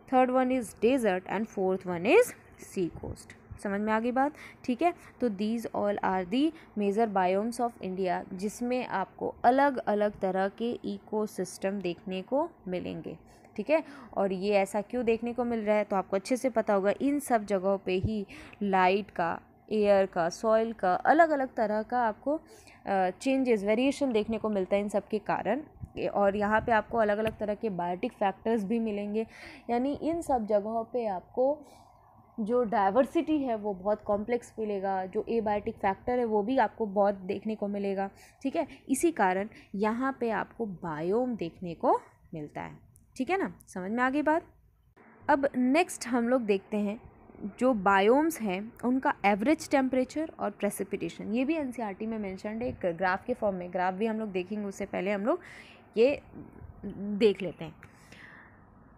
third one is desert and 4th one is sea coast. समझ में आ गई बात, ठीक है। तो these all are the major biomes of India, जिसमें आपको अलग अलग तरह के इकोसिस्टम देखने को मिलेंगे, ठीक है। और ये ऐसा क्यों देखने को मिल रहा है, तो आपको अच्छे से पता होगा, इन सब जगहों पे ही लाइट का, एयर का, सॉइल का, अलग अलग तरह का आपको चेंजेस, वेरिएशन देखने को मिलता है इन सब के कारण। और यहाँ पे आपको अलग अलग तरह के बायोटिक फैक्टर्स भी मिलेंगे, यानी इन सब जगहों पे आपको जो डाइवर्सिटी है वो बहुत कॉम्प्लेक्स मिलेगा, जो एबायोटिक फैक्टर है वो भी आपको बहुत देखने को मिलेगा, ठीक है। इसी कारण यहाँ पे आपको बायोम देखने को मिलता है, ठीक है ना, समझ में आ गई बात। अब नेक्स्ट हम लोग देखते हैं जो बायोम्स हैं उनका एवरेज टेम्परेचर और प्रेसिपिटेशन। ये भी एनसीईआरटी में मेंशन्ड है एक ग्राफ के फॉर्म में, ग्राफ भी हम लोग देखेंगे, उससे पहले हम लोग ये देख लेते हैं।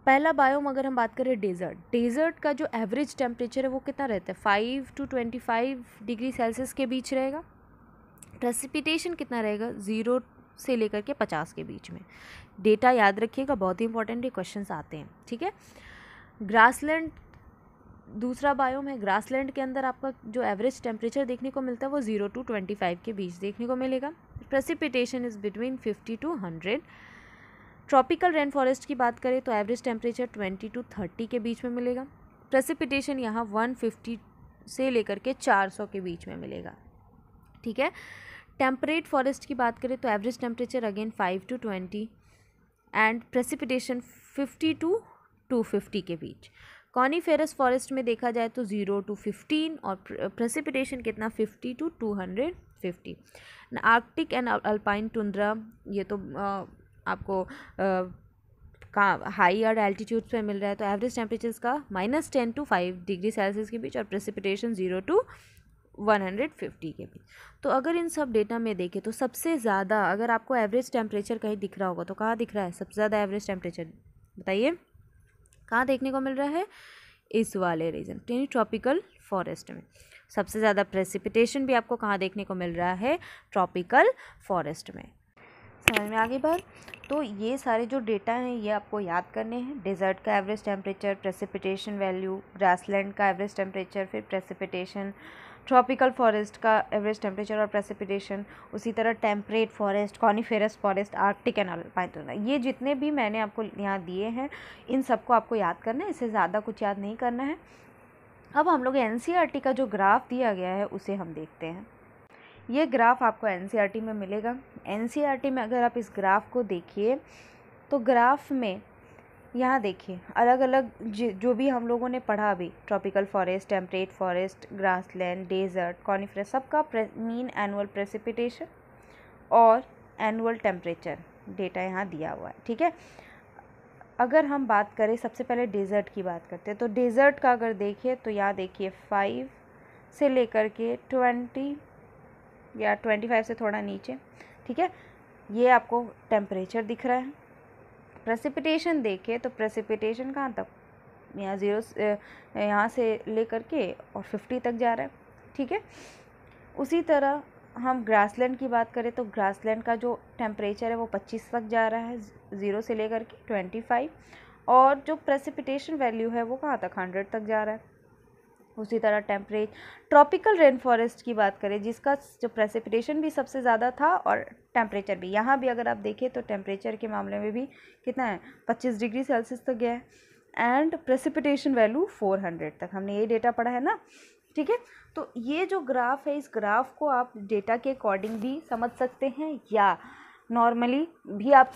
पहला बायोम अगर हम बात करें डेजर्ट, डेजर्ट का जो एवरेज टेम्परेचर है वो कितना रहता है, 5 to 25 डिग्री सेल्सियस के बीच रहेगा। प्रेसिपिटेशन कितना रहेगा, 0 से लेकर के 50 के बीच में। डेटा याद रखिएगा, बहुत ही इंपॉर्टेंट ये क्वेश्चंस आते हैं, ठीक है। ग्रासलैंड दूसरा बायोम है, ग्रासलैंड के अंदर आपका जो एवरेज टेम्परेचर देखने को मिलता है वो 0 to 25 के बीच देखने को मिलेगा। Precipitation is between 50 to 100। Tropical rain forest की बात करें तो एवरेज टेम्परेचर 20 to 30 के बीच में मिलेगा। प्रेसिपिटेशन यहाँ 150 से लेकर के 400 के बीच में मिलेगा, ठीक है। टेम्परेट फॉरेस्ट की बात करें तो average temperature again 5 to 20 and precipitation 50 to 250 के बीच। कॉनीफेरस फॉरेस्ट में देखा जाए तो 0 to 15 और प्रेसिपिटेशन कितना 50 to 250। Arctic and alpine tundra, ये तो आपको हाईयर एल्टीट्यूड्स पे मिल रहा है, तो एवरेज टेम्परेचर्स का -10 to 5 डिग्री सेल्सियस के बीच और प्रेसिपिटेशन 0 to 150 के बीच। तो अगर इन सब डेटा में देखें तो सबसे ज़्यादा अगर आपको एवरेज टेम्परेचर कहीं दिख रहा होगा तो कहाँ दिख रहा है सबसे ज़्यादा एवरेज टेम्परेचर, बताइए कहाँ देखने को मिल रहा है, इस वाले रीजन यानी ट्रॉपिकल फॉरेस्ट में। सबसे ज़्यादा प्रेसिपिटेशन भी आपको कहाँ देखने को मिल रहा है, ट्रॉपिकल फॉरेस्ट में। समझ में आ गई बात। तो ये सारे जो डेटा हैं ये आपको याद करने हैं। डेजर्ट का average temperature, precipitation value, grassland का एवरेज टेम्परेचर, फिर प्रेसिपिटेशन, ट्रॉपिकल फॉरेस्ट का एवरेज टेम्परेचर और प्रेसिपिटेशन, उसी तरह temperate forest, coniferous forest, Arctic and alpine, ये जितने भी मैंने आपको यहाँ दिए हैं इन सबको आपको याद करना है, इससे ज़्यादा कुछ याद नहीं करना है। अब हम लोग एनसीईआरटी का जो ग्राफ दिया गया है उसे हम देखते हैं। ये ग्राफ आपको एनसीईआरटी में मिलेगा। एनसीईआरटी में अगर आप इस ग्राफ को देखिए तो ग्राफ में यहाँ देखिए अलग अलग जो भी हम लोगों ने पढ़ा अभी, tropical forest, temperate forest, grassland, desert, coniferous, सबका मीन एनुअल प्रेसिपिटेशन और एनुअल टेम्परेचर डेटा यहाँ दिया हुआ है, ठीक है। अगर हम बात करें सबसे पहले डेजर्ट की बात करते हैं, तो डेजर्ट का अगर देखिए तो यहाँ देखिए 5 से लेकर के 20 या 25 से थोड़ा नीचे, ठीक है, ये आपको टेम्परेचर दिख रहा है। प्रेसिपिटेशन देखें तो प्रेसिपिटेशन कहाँ तक, यहाँ 0 यहाँ से लेकर के और 50 तक जा रहा है, ठीक है। उसी तरह हम ग्रासलैंड की बात करें तो ग्रासलैंड का जो टेम्परेचर है वो 25 तक जा रहा है, 0 से लेकर के 25, और जो प्रेसिपिटेशन वैल्यू है वो कहाँ तक 100 तक जा रहा है। उसी तरह ट्रॉपिकल रेन फॉरेस्ट की बात करें जिसका जो प्रेसिपिटेशन भी सबसे ज़्यादा था और टेम्परेचर भी, यहाँ भी अगर आप देखें तो टेम्परेचर के मामले में भी कितना है 25 डिग्री सेल्सियस तक गया है एंड प्रेसिपिटेशन वैल्यू 400 तक, हमने ये डेटा पढ़ा है ना, ठीक है। तो ये जो ग्राफ है इस ग्राफ को आप डेटा के अकॉर्डिंग भी समझ सकते हैं या नॉर्मली भी आप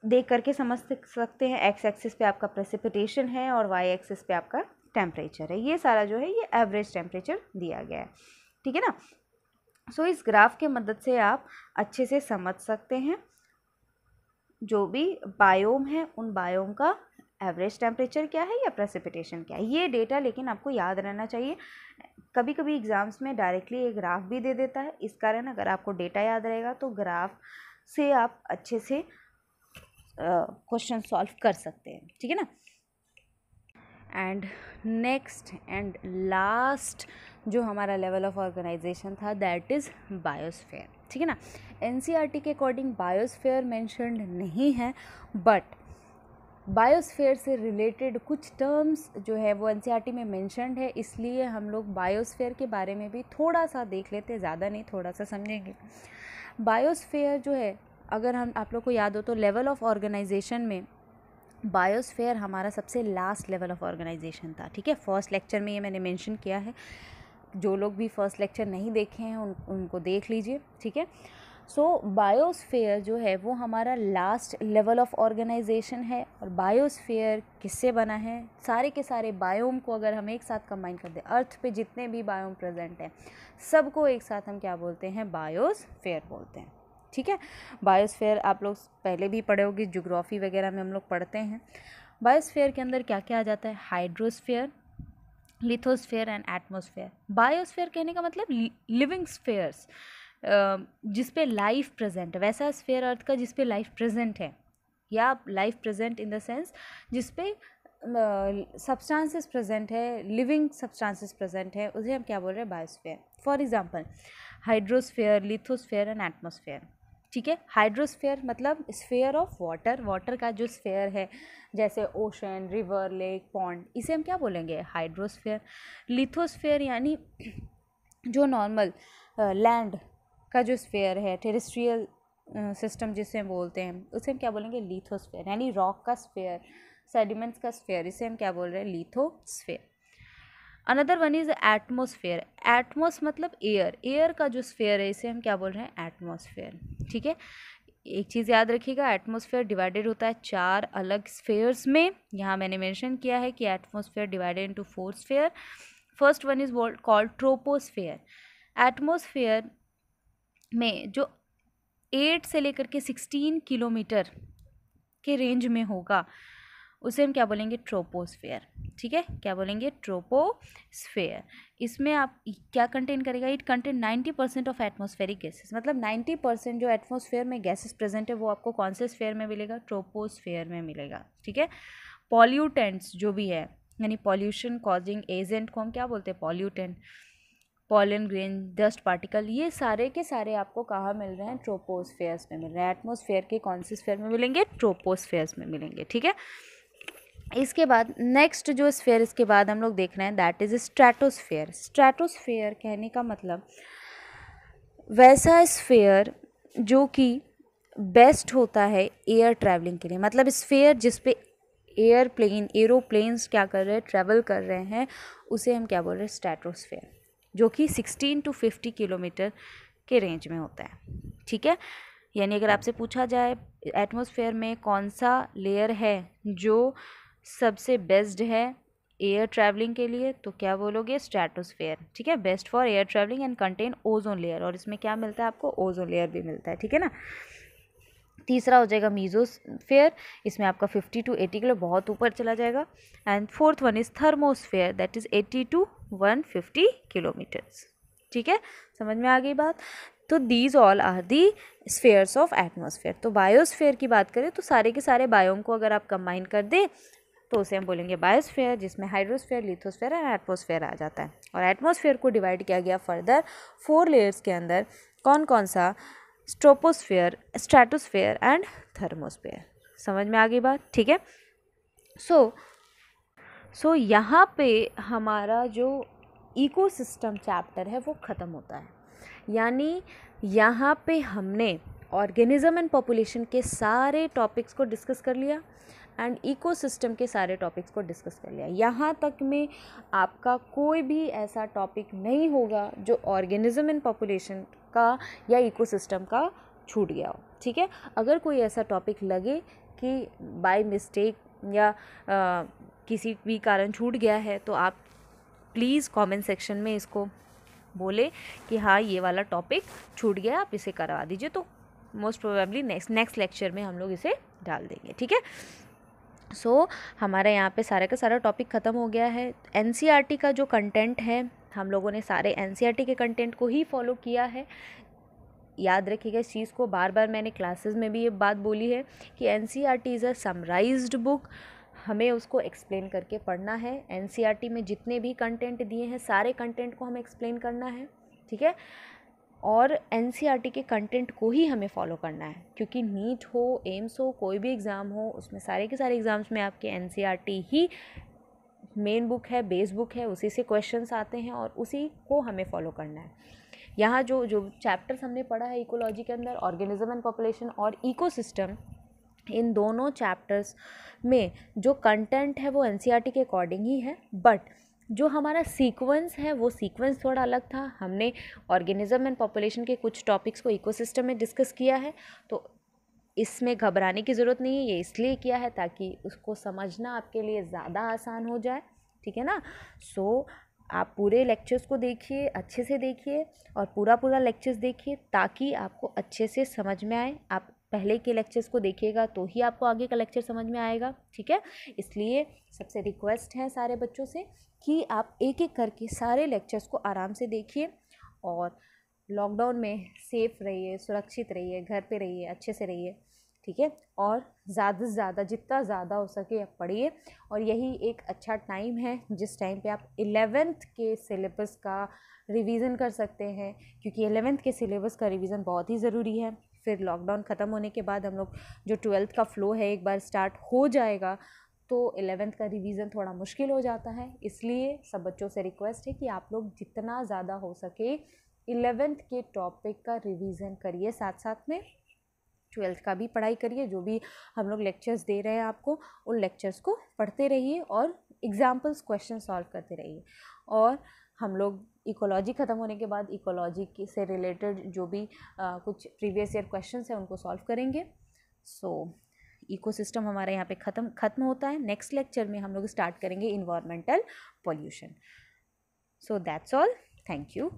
देख करके समझ सकते हैं। एक्स एक्सिस पे आपका प्रेसिपिटेशन है और वाई एक्सिस पे आपका टेम्परेचर है। ये सारा जो है ये एवरेज टेम्परेचर दिया गया है, ठीक है ना। सो इस ग्राफ के मदद से आप अच्छे से समझ सकते हैं जो भी बायोम है उन बायोम का एवरेज टेम्परेचर क्या है या प्रेसिपिटेशन क्या है। ये डेटा लेकिन आपको याद रहना चाहिए, कभी कभी एग्जाम्स में डायरेक्टली ये ग्राफ भी दे देता है, इस कारण अगर आपको डेटा याद रहेगा तो ग्राफ से आप अच्छे से क्वेश्चन सॉल्व कर सकते हैं, ठीक है ना। एंड नेक्स्ट एंड लास्ट जो हमारा लेवल ऑफ ऑर्गेनाइजेशन था दैट इज़ बायोस्फीयर, ठीक है ना। एनसीईआरटी के अकॉर्डिंग बायोस्फीयर मेंशन्ड नहीं है, बट बायोस्फीयर से रिलेटेड कुछ टर्म्स जो है वो एनसीईआरटी में मेंशन्ड है, इसलिए हम लोग बायोस्फीयर के बारे में भी थोड़ा सा देख लेते, ज़्यादा नहीं थोड़ा सा समझेंगे। बायोस्फीयर जो है अगर हम आप लोग को याद हो तो लेवल ऑफ ऑर्गेनाइजेशन में बायोस्फीयर हमारा सबसे लास्ट लेवल ऑफ ऑर्गेनाइजेशन था, ठीक है। फर्स्ट लेक्चर में ये मैंने मेंशन किया है, जो लोग भी फर्स्ट लेक्चर नहीं देखे हैं उनको देख लीजिए, ठीक है। सो बायोस्फीयर जो है वो हमारा लास्ट लेवल ऑफ ऑर्गेनाइजेशन है। और बायोस्फीयर किससे बना है? सारे के सारे बायोम को अगर हम एक साथ कंबाइन कर दें, अर्थ पे जितने भी बायोम प्रेजेंट हैं सबको एक साथ हम क्या बोलते हैं? बायोस्फीयर बोलते हैं। ठीक है, बायोस्फीयर आप लोग पहले भी पढ़े होगी, ज्योग्राफी वगैरह में हम लोग पढ़ते हैं। बायोस्फीयर के अंदर क्या क्या आ जाता है? Hydrosphere, lithosphere and atmosphere. Biosphere कहने का मतलब लिविंग स्फीयर्स, जिस पे लाइफ प्रेजेंट है, वैसा स्फीयर अर्थ का जिस पे लाइफ प्रेजेंट है, या life present in the sense जिस पे सब्सटेंसेस प्रेजेंट है, लिविंग सब्सटेंसेस प्रेजेंट है, उसे हम क्या बोल रहे हैं? Biosphere. For example hydrosphere, lithosphere and atmosphere. ठीक है, हाइड्रोस्फीयर मतलब स्फीयर ऑफ वाटर, वाटर का जो स्फीयर है जैसे ओशन, रिवर, लेक, पॉन्ड, इसे हम क्या बोलेंगे? हाइड्रोस्फीयर। लिथोस्फीयर यानी जो नॉर्मल लैंड का जो स्फीयर है, टेरेस्ट्रियल सिस्टम जिसे हम बोलते हैं, उसे हम क्या बोलेंगे? लिथोस्फीयर। यानी रॉक का स्फीयर, सेडिमेंट्स का स्फीयर, इसे हम क्या बोल रहे हैं? Lithosphere. Another one is atmosphere. Atmos मतलब एयर, एयर का जो स्फीयर है इसे हम क्या बोल रहे हैं? एटमॉस्फेयर। ठीक है, एक चीज़ याद रखिएगा, एटमॉस्फेयर डिवाइडेड होता है 4 अलग स्फीयर्स में। यहाँ मैंने मेंशन किया है कि atmosphere divided into 4 sphere. First one is called troposphere. Atmosphere में जो 8 से लेकर के 16 किलोमीटर के रेंज में होगा उसे हम क्या बोलेंगे? ट्रोपोस्फेयर। ठीक है, क्या बोलेंगे? ट्रोपोस्फेयर। इसमें आप क्या कंटेन करेगा? It contain 90% of atmospheric gases. मतलब 90% जो एटमॉस्फेयर में गैसेस प्रेजेंट है वो आपको कौन से स्फेयर में मिलेगा? ट्रोपोस्फेयर में मिलेगा। ठीक है, पॉल्यूटेंट्स जो भी है, यानी पॉल्यूशन कॉजिंग एजेंट को हम क्या बोलते हैं? Pollutant. Pollen grain, dust particle, ये सारे के सारे आपको कहाँ मिल रहे हैं? ट्रोपोस्फेयर्स में मिल रहे हैं। एटमॉस्फेयर के कौन से स्फेयर में मिलेंगे? ट्रोपोस्फेयर्स में मिलेंगे। ठीक है, इसके बाद नेक्स्ट जो स्फीयर इसके बाद हम लोग देख रहे हैं दैट इज स्ट्रेटोस्फीयर। स्ट्रेटोस्फीयर कहने का मतलब वैसा स्फीयर जो कि बेस्ट होता है एयर ट्रैवलिंग के लिए। मतलब स्फीयर जिस पे एयरप्लेन, एरोप्लेन्स क्या कर रहे हैं? ट्रैवल कर रहे हैं, उसे हम क्या बोल रहे हैं? स्ट्रेटोस्फीयर, जो कि 16 to 50 किलोमीटर के रेंज में होता है। ठीक है, यानी अगर आपसे पूछा जाए एटमॉस्फेयर में कौन सा लेयर है जो सबसे बेस्ट है एयर ट्रैवलिंग के लिए, तो क्या बोलोगे? स्ट्रेटोस्फेयर। ठीक है, best for air travelling and contain ozone layer. और इसमें क्या मिलता है आपको? ओजोन लेयर भी मिलता है। ठीक है ना। तीसरा हो जाएगा मीजोस्फेयर, इसमें आपका 50 to 80 किलो, बहुत ऊपर चला जाएगा। And fourth one is thermosphere, that is 80 to 150 kilometres. ठीक है, समझ में आ गई बात? तो these all are the spheres of atmosphere. तो बायोस्फेयर की बात करें तो सारे के सारे बायोम को अगर आप कंबाइन कर दें तो उसे हम बोलेंगे बायोस्फेयर, जिसमें हाइड्रोस्फेयर, लिथोस्फेयर और एटमॉस्फेयर आ जाता है। और एटमॉस्फेयर को डिवाइड किया गया फर्दर 4 लेयर्स के अंदर। कौन कौन सा? Troposphere, stratosphere and thermosphere. समझ में आ गई बात? ठीक है, सो यहाँ पे हमारा जो इकोसिस्टम चैप्टर है वो ख़त्म होता है। यानी यहाँ पे हमने ऑर्गेनिज्म एंड पॉपुलेशन के सारे टॉपिक्स को डिस्कस कर लिया एंड इकोसिस्टम के सारे टॉपिक्स को डिस्कस कर लिया। यहाँ तक में आपका कोई भी ऐसा टॉपिक नहीं होगा जो ऑर्गेनिज्म एंड पॉपुलेशन का या इकोसिस्टम का छूट गया हो। ठीक है, अगर कोई ऐसा टॉपिक लगे कि बाय मिस्टेक या किसी भी कारण छूट गया है तो आप प्लीज़ कमेंट सेक्शन में इसको बोले कि हाँ ये वाला टॉपिक छूट गया, आप इसे करवा दीजिए, तो मोस्ट प्रोबेबली नेक्स्ट लेक्चर में हम लोग इसे डाल देंगे। ठीक है, सो हमारा यहाँ पे सारे का सारा टॉपिक ख़त्म हो गया है। एनसीईआरटी का जो कंटेंट है हम लोगों ने सारे एनसीईआरटी के कंटेंट को ही फॉलो किया है। याद रखिएगा इस चीज़ को, बार बार मैंने क्लासेस में भी ये बात बोली है कि NCERT is a summarised book, हमें उसको एक्सप्लेन करके पढ़ना है। एनसीईआरटी में जितने भी कंटेंट दिए हैं सारे कंटेंट को हमें एक्सप्लेन करना है। ठीक है, और एनसीईआरटी के कंटेंट को ही हमें फॉलो करना है, क्योंकि नीट हो, एम्स हो, कोई भी एग्ज़ाम हो, उसमें सारे के सारे एग्ज़ाम्स में आपके एनसीईआरटी ही मेन बुक है, बेस बुक है, उसी से क्वेश्चंस आते हैं और उसी को हमें फॉलो करना है। यहाँ जो जो चैप्टर्स हमने पढ़ा है इकोलॉजी के अंदर, ऑर्गेनिज्म एंड पॉपुलेशन और इकोसिस्टम, इन दोनों चैप्टर्स में जो कंटेंट है वो एनसीईआरटी के अकॉर्डिंग ही है, बट जो हमारा सीक्वेंस है वो सीक्वेंस थोड़ा अलग था। हमने ऑर्गेनिज्म एंड पॉपुलेशन के कुछ टॉपिक्स को इकोसिस्टम में डिस्कस किया है, तो इसमें घबराने की ज़रूरत नहीं है। ये इसलिए किया है ताकि उसको समझना आपके लिए ज़्यादा आसान हो जाए, ठीक है ना। सो आप पूरे लेक्चर्स को देखिए, अच्छे से देखिए और पूरा लेक्चर्स देखिए ताकि आपको अच्छे से समझ में आए। आप पहले के लेक्चर्स को देखिएगा तो ही आपको आगे का लेक्चर समझ में आएगा, ठीक है। इसलिए सबसे रिक्वेस्ट है सारे बच्चों से कि आप एक एक करके सारे लेक्चर्स को आराम से देखिए और लॉकडाउन में सेफ रहिए, सुरक्षित रहिए, घर पे रहिए, अच्छे से रहिए, ठीक है। और ज़्यादा से ज़्यादा जितना ज़्यादा हो सके आप पढ़िए। और यही एक अच्छा टाइम है जिस टाइम पे आप 11th के सिलेबस का रिवीजन कर सकते हैं, क्योंकि 11th के सिलेबस का रिवीजन बहुत ही ज़रूरी है। फिर लॉकडाउन ख़त्म होने के बाद हम लोग जो 12th का फ़्लो है एक बार स्टार्ट हो जाएगा, तो 11th का रिवीजन थोड़ा मुश्किल हो जाता है। इसलिए सब बच्चों से रिक्वेस्ट है कि आप लोग जितना ज़्यादा हो सके 11th के टॉपिक का रिवीजन करिए, साथ साथ में 12th का भी पढ़ाई करिए। जो भी हम लोग लेक्चर्स दे रहे हैं आपको, उन लेक्चर्स को पढ़ते रहिए और एग्जाम्पल्स क्वेश्चन सॉल्व करते रहिए। और हम लोग इकोलॉजी ख़त्म होने के बाद इकोलॉजी से रिलेटेड जो भी कुछ प्रीवियस ईयर क्वेश्चंस हैं उनको सॉल्व करेंगे। सो इकोसिस्टम हमारा यहाँ पे ख़त्म होता है। नेक्स्ट लेक्चर में हम लोग स्टार्ट करेंगे environmental pollution. So that's all, thank you.